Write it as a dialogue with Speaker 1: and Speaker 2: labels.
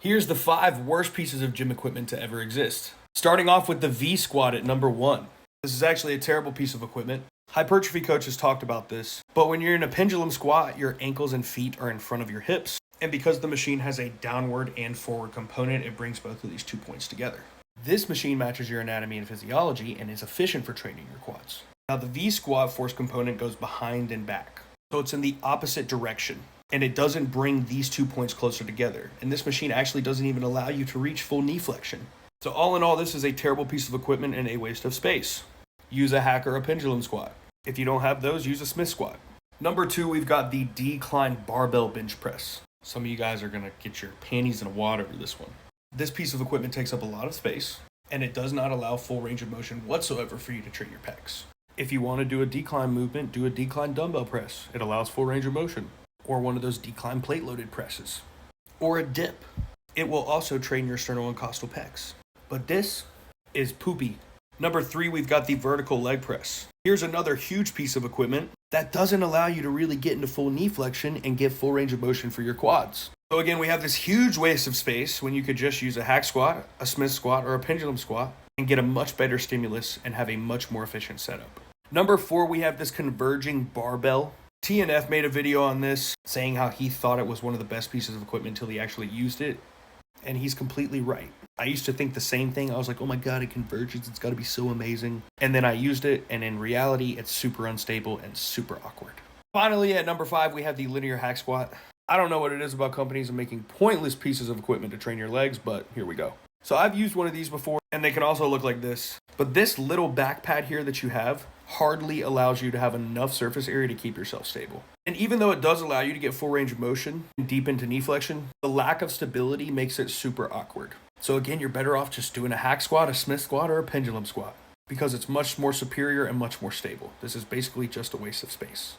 Speaker 1: Here's the 5 worst pieces of gym equipment to ever exist. Starting off with the VSquad at number 1. This is actually a terrible piece of equipment. Hypertrophy coaches talked about this, but when you're in a pendulum squat, your ankles and feet are in front of your hips. And because the machine has a downward and forward component, it brings both of these 2 points together. This machine matches your anatomy and physiology and is efficient for training your quads. Now the VSquad force component goes behind and back, so it's in the opposite direction. And it doesn't bring these 2 points closer together. And this machine actually doesn't even allow you to reach full knee flexion. So all in all, this is a terrible piece of equipment and a waste of space. Use a hack or a pendulum squat. If you don't have those, use a Smith squat. Number 2, we've got the decline barbell bench press. Some of you guys are going to get your panties in a wad over this one. This piece of equipment takes up a lot of space, and it does not allow full range of motion whatsoever for you to train your pecs. If you want to do a decline movement, do a decline dumbbell press. It allows full range of motion. Or one of those decline plate-loaded presses. Or a dip. It will also train your sternal and costal pecs. But this is poopy. Number 3, we've got the vertical leg press. Here's another huge piece of equipment that doesn't allow you to really get into full knee flexion and get full range of motion for your quads. So again, we have this huge waste of space when you could just use a hack squat, a Smith squat, or a pendulum squat and get a much better stimulus and have a much more efficient setup. Number 4, we have this converging barbell. TNF made a video on this saying how he thought it was one of the best pieces of equipment until he actually used it. And he's completely right. I used to think the same thing. I was like, oh my God, it converges. It's got to be so amazing. And then I used it, and in reality, it's super unstable and super awkward. Finally, at number 5, we have the linear hack squat. I don't know what it is about companies and making pointless pieces of equipment to train your legs, but here we go. So I've used one of these before, and they can also look like this. But this little back pad here that you have hardly allows you to have enough surface area to keep yourself stable. And even though it does allow you to get full range of motion deep into knee flexion, the lack of stability makes it super awkward. So again, you're better off just doing a hack squat, a Smith squat, or a pendulum squat because it's much more superior and much more stable. This is basically just a waste of space.